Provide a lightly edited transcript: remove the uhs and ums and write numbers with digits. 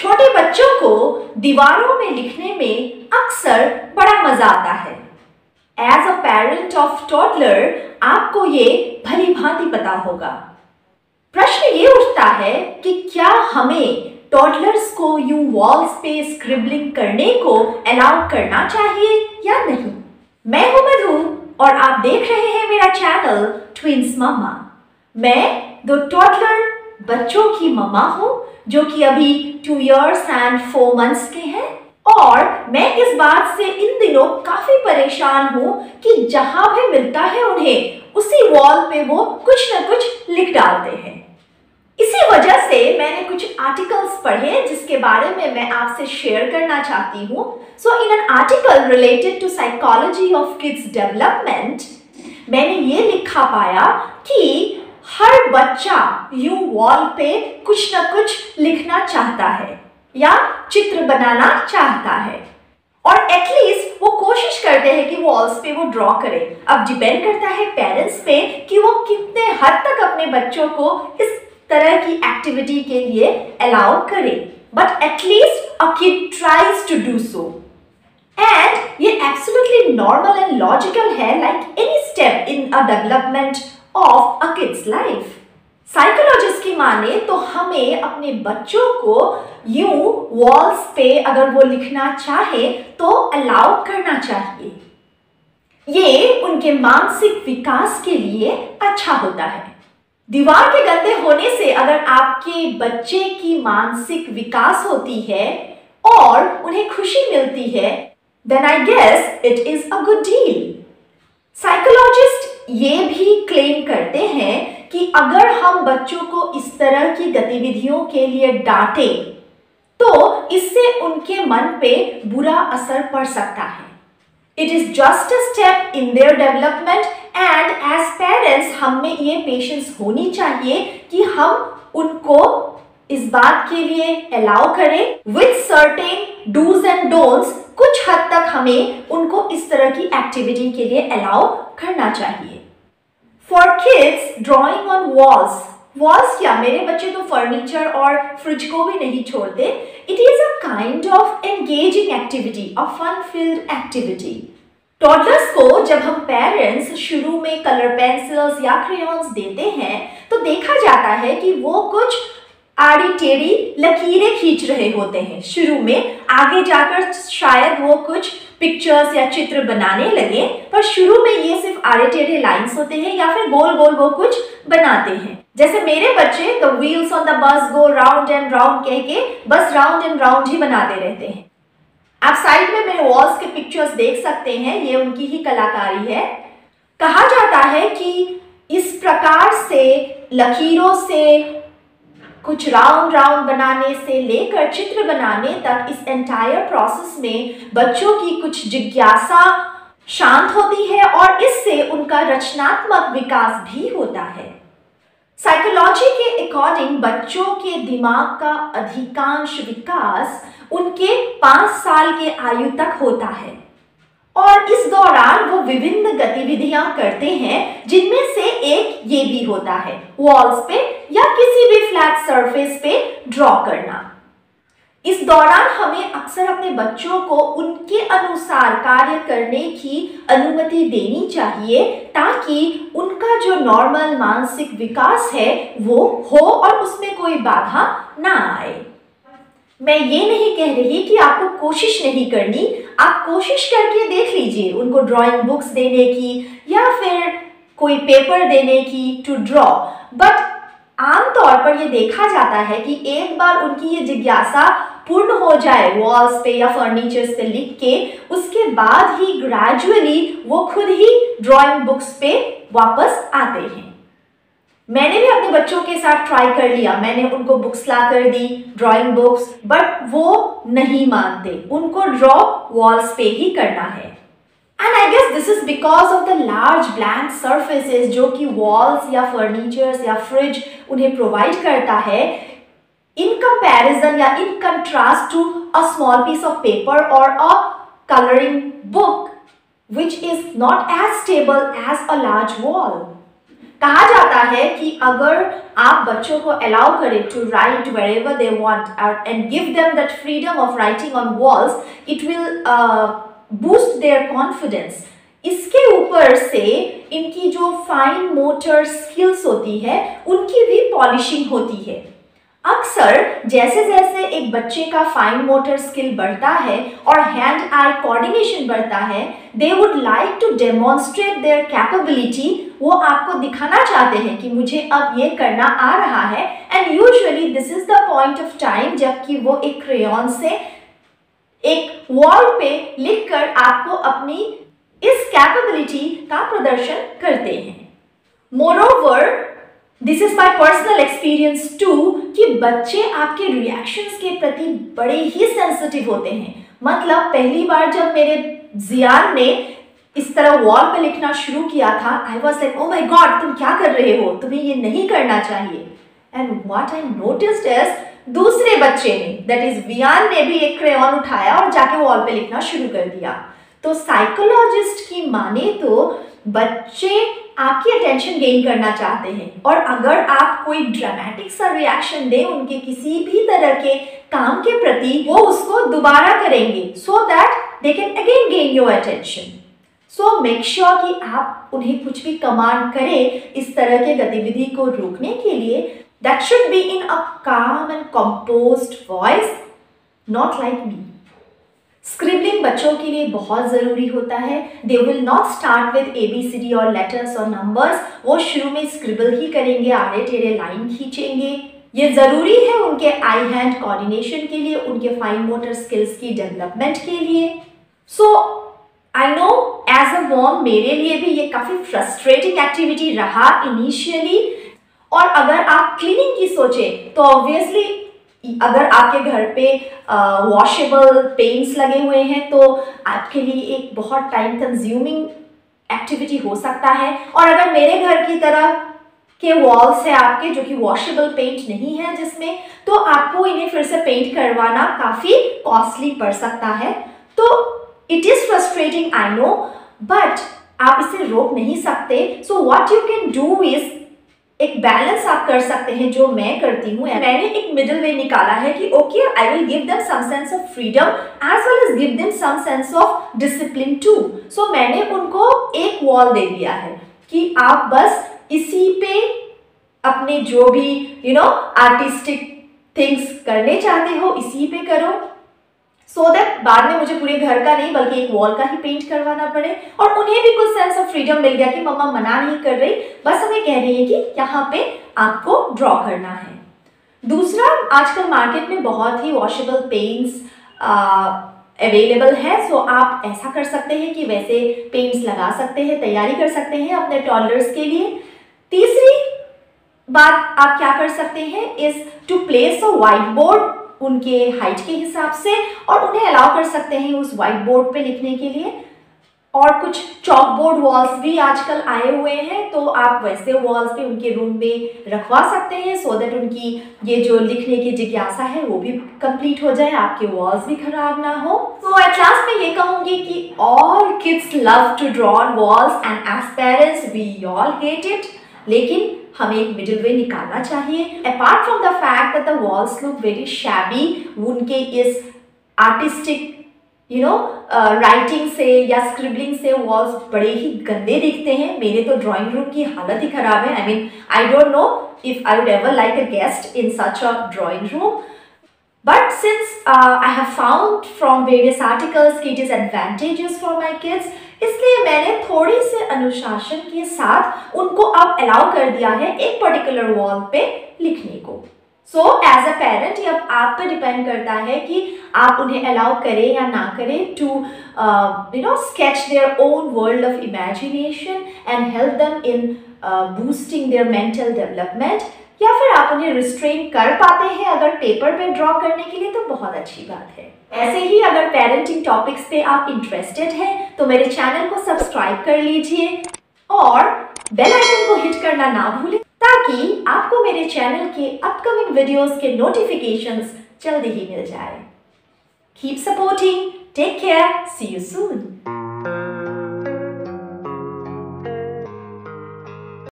छोटे बच्चों को दीवारों में लिखने में अक्सर बड़ा मजा आता है। As a parent of toddler आपको ये भली भांति पता होगा। प्रश्न ये उठता है कि क्या हमें टॉडलर्स को यूं वॉल्स पे स्क्रिबलिंग करने को अलाउ करना चाहिए या नहीं। मैं हूं मधु और आप देख रहे हैं मेरा चैनल ट्विंस मम्मा। मैं दो टॉडलर बच्चों की मम्मा हूं जो कि अभी 2 years and 4 months के हैं, और मैं इस बात से इन दिनों काफी परेशान हूं कि जहां भी मिलता है उन्हें उसी वॉल पे वो कुछ न कुछ लिख डालते हैं। इसी वजह से मैंने कुछ आर्टिकल्स पढ़े जिसके बारे में मैं आपसे शेयर करना चाहती हूँ। So in an article related to psychology of kids development मैंने ये लिखा पाया कि हर बच्चा यूं वॉल पे कुछ न कुछ लिखना चाहता है या चित्र बनाना चाहता है, और एटलीस्ट वो कोशिश करते हैं कि वॉल्स पे वो ड्रॉ करें। अब डिपेंड करता है पेरेंट्स पे कि वो कितने हद तक अपने बच्चों को इस तरह की एक्टिविटी के लिए अलाउ करें, but at least a kid tries to do so. And ये एब्सोल्युटली नॉर्मल एंड लॉजिकल है, like any step in a development of a kid's life. Psychologist की माने तो हमें अपने बच्चों को यूं वॉल्स पे अगर वो लिखना चाहे तो अलाउ करना चाहिए। ये उनके मानसिक विकास के लिए अच्छा होता है। दीवार के गंदे होने से अगर आपके बच्चे की मानसिक विकास होती है और उन्हें खुशी मिलती है, then I guess it is a good deal। Psychologist ये भी क्लेम करते हैं कि अगर हम बच्चों को इस तरह की गतिविधियों के लिए डांटें तो इससे उनके मन पे बुरा असर पड़ सकता है। It is just a step in their development, and as parents हम में ये पेशेंस होनी चाहिए कि हम उनको इस बात के लिए अलाउ करें with certain dos and don'ts. कुछ हद तक हमें उनको इस तरह की एक्टिविटी के लिए अलाउ करना चाहिए। For kids drawing on walls क्या, मेरे बच्चे तो फर्नीचर और फ्रिज को भी नहीं छोड़ते। It is a kind of engaging activity, a fun filled activity. Toddlers को जब हम पेरेंट्स शुरू में कलर पेंसिल्स या क्रेयॉन्स देते हैं तो देखा जाता है कि वो कुछ आड़ी टेढ़ी लकीरें खींच रहे होते हैं शुरू में। आगे जाकर शायद वो कुछ पिक्चर्स या चित्र बनाने लगे, पर शुरू में ये सिर्फ आड़े टेढ़े लाइंस होते हैं या फिर गोल गोल वो कुछ बनाते हैं। जैसे मेरे बच्चे the wheels on the bus go round and round कह के बस राउंड एंड राउंड ही बनाते रहते हैं। आप साइड में मेरे वॉल्स के पिक्चर्स देख सकते हैं, ये उनकी ही कलाकारी है। कहा जाता है कि इस प्रकार से लकीरों से कुछ राउंड राउंड बनाने से लेकर चित्र बनाने तक इस एंटायर प्रोसेस में बच्चों की कुछ जिज्ञासा शांत होती है और इससे उनका रचनात्मक विकास भी होता है। साइकोलॉजी के अकॉर्डिंग बच्चों के दिमाग का अधिकांश विकास उनके 5 साल के आयु तक होता है, और इस दौरान वो विभिन्न गतिविधियां करते हैं जिनमें से एक ये भी होता है वॉल्स पे या किसी भी फ्लैट सरफेस पे ड्रॉ करना। इस दौरान हमें अक्सर अपने बच्चों को उनके अनुसार कार्य करने की अनुमति देनी चाहिए ताकि उनका जो नॉर्मल मानसिक विकास है वो हो और उसमें कोई बाधा ना आए। मैं ये नहीं कह रही कि आपको कोशिश नहीं करनी, आप कोशिश करके देख लीजिए उनको ड्राइंग बुक्स देने की या फिर कोई पेपर देने की टू ड्रॉ, बट आमतौर पर यह देखा जाता है कि एक बार उनकी ये जिज्ञासा पूर्ण हो जाए वॉल्स पे या फर्नीचर्स पे लिख के, उसके बाद ही ग्रेजुअली वो खुद ही ड्राइंग बुक्स पे वापस आते हैं। मैंने भी अपने बच्चों के साथ ट्राई कर लिया, मैंने उनको बुक्स ला कर दी, ड्राइंग बुक्स, बट वो नहीं मानते, उनको ड्रॉ वॉल्स पे ही करना है। And I guess this is because of the large blank surfaces जो कि वॉल्स या फर्नीचर्स या फ्रिज उन्हें प्रोवाइड करता है, इन कंपैरिजन या in contrast to a small piece of paper और a coloring book which is not as stable as a large wall। कहा जाता है कि अगर आप बच्चों को अलाउ करें to write wherever they want and give them that freedom of writing on walls, it will boost their confidence. इसके ऊपर से इनकी जो फाइन मोटर स्किल्स होती है उनकी भी पॉलिशिंग होती है। अक्सर जैसे जैसे एक बच्चे का फाइन मोटर स्किल बढ़ता है और हैंड आई कोऑर्डिनेशन बढ़ता है, they would like to demonstrate their capability. वो आपको दिखाना चाहते हैं कि मुझे अब ये करना आ रहा है, and usually this is the point of time जबकि वो एक क्रेयॉन से एक वॉल पे लिखकर आपको अपनी इस कैपेबिलिटी का प्रदर्शन करते हैं। Moreover this is my personal experience too कि बच्चे आपके रिएक्शंस के प्रति बड़े ही सेंसिटिव होते हैं। मतलब पहली बार जब मेरे जियान ने इस तरह वॉल पे लिखना शुरू किया था, I was like oh my God, तुम क्या कर रहे हो, तुम्हें ये नहीं करना चाहिए। And what I noticed is दूसरे बच्चे ने, दैट इज वियान ने भी एक क्रेयॉन उठाया और जाके वॉल पे लिखना शुरू कर दिया। तो साइकोलॉजिस्ट की माने तो बच्चे आपकी अटेंशन गेन करना चाहते हैं, और अगर आप कोई ड्रामेटिक सा रिएक्शन दें उनके किसी भी तरह के काम के प्रति, वो उसको दोबारा करेंगे so that they can again gain your attention. So make sure कि आप उन्हें कुछ भी कमांड करें इस तरह के गतिविधि को रोकने के लिए, दैट शुड बी इन अ काम and composed voice, not like me. Scribbling बच्चों के लिए बहुत ज़रूरी होता है। They will not start with ABCD और लेटर्स और नंबर्स। वो शुरू में स्क्रिबल ही करेंगे, आड़े टेढ़े लाइन खींचेंगे। ये ज़रूरी है उनके आई हैंड कोऑर्डिनेशन के लिए, उनके फाइन मोटर स्किल्स की डेवलपमेंट के लिए। So I know as a mom मेरे लिए भी ये काफ़ी फ्रस्ट्रेटिंग एक्टिविटी रहा इनिशियली। और अगर आप क्लीनिंग की सोचें तो ऑब्वियसली अगर आपके घर पे वॉशेबल पेंट्स लगे हुए हैं तो आपके लिए एक बहुत टाइम कंज्यूमिंग एक्टिविटी हो सकता है। और अगर मेरे घर की तरह के वॉल्स है आपके जो कि वॉशेबल पेंट नहीं है जिसमें, तो आपको इन्हें फिर से पेंट करवाना काफ़ी कॉस्टली पड़ सकता है। तो it is frustrating I know, but आप इसे रोक नहीं सकते। So what you can do is एक बैलेंस आप कर सकते हैं, जो मैं करती हूँ। मैंने एक मिडिल वे निकाला है कि okay I will give them some sense of freedom as well as give them some sense of discipline too. So मैंने उनको एक वॉल दे दिया है कि आप बस इसी पे अपने जो भी आर्टिस्टिक थिंग्स करने चाहते हो इसी पे करो, सो दैट बाद में मुझे पूरे घर का नहीं बल्कि एक वॉल का ही पेंट करवाना पड़े। और उन्हें भी कुछ सेंस ऑफ फ्रीडम मिल गया कि मम्मा मना नहीं कर रही, बस हमें कह रही है कि यहाँ पे आपको ड्रॉ करना है। दूसरा, आजकल मार्केट में बहुत ही वॉशेबल पेंट्स अवेलेबल है। सो आप ऐसा कर सकते हैं कि वैसे पेंट्स लगा सकते हैं, तैयारी कर सकते हैं अपने टॉडलर्स के लिए। तीसरी बात आप क्या कर सकते हैं is to place a white board उनके हाइट के हिसाब से, और उन्हें अलाउ कर सकते हैं उस व्हाइट बोर्ड पे लिखने के लिए। और कुछ चॉक बोर्ड वॉल्स भी आजकल आए हुए हैं, तो आप वैसे वॉल्स पे उनके रूम में रखवा सकते हैं सो दैट उनकी ये जो लिखने की जिज्ञासा है वो भी कंप्लीट हो जाए, आपके वॉल्स भी खराब ना हो। तो एट लास्ट मैं ये कहूँगी कि all kids love to draw on walls and as parents we all hate it, लेकिन हमें एक मिडिल वे निकालना चाहिए। Apart from the fact that the walls look very shabby, उनके इस आर्टिस्टिक राइटिंग से या स्क्रिबलिंग से वॉल्स बड़े ही गंदे दिखते हैं। मेरे तो ड्राइंग रूम की हालत ही खराब है। I mean I don't know if I would ever like a guest in such a drawing room, but since I have found from various articles कि it is advantageous for my kids, इसलिए मैंने थोड़ी से अनुशासन के साथ उनको अब अलाउ कर दिया है एक पर्टिकुलर वॉल पे लिखने को। सो एज अ पेरेंट ये अब आप पे डिपेंड करता है कि आप उन्हें अलाउ करें या ना करें to sketch their own world of imagination and help them in boosting their mental development, या फिर आप उन्हें रिस्ट्रेन कर पाते हैं अगर पेपर पे ड्रॉ करने के लिए तो बहुत अच्छी बात है। ऐसे ही अगर पेरेंटिंग टॉपिक्स पे आप इंटरेस्टेड हैं तो मेरे चैनल को सब्सक्राइब कर लीजिए और बेल आइकन को हिट करना ना भूलें ताकि आपको मेरे चैनल के अपकमिंग वीडियोस के नोटिफिकेशंस जल्दी ही मिल जाए। Keep supporting, take care, see you soon.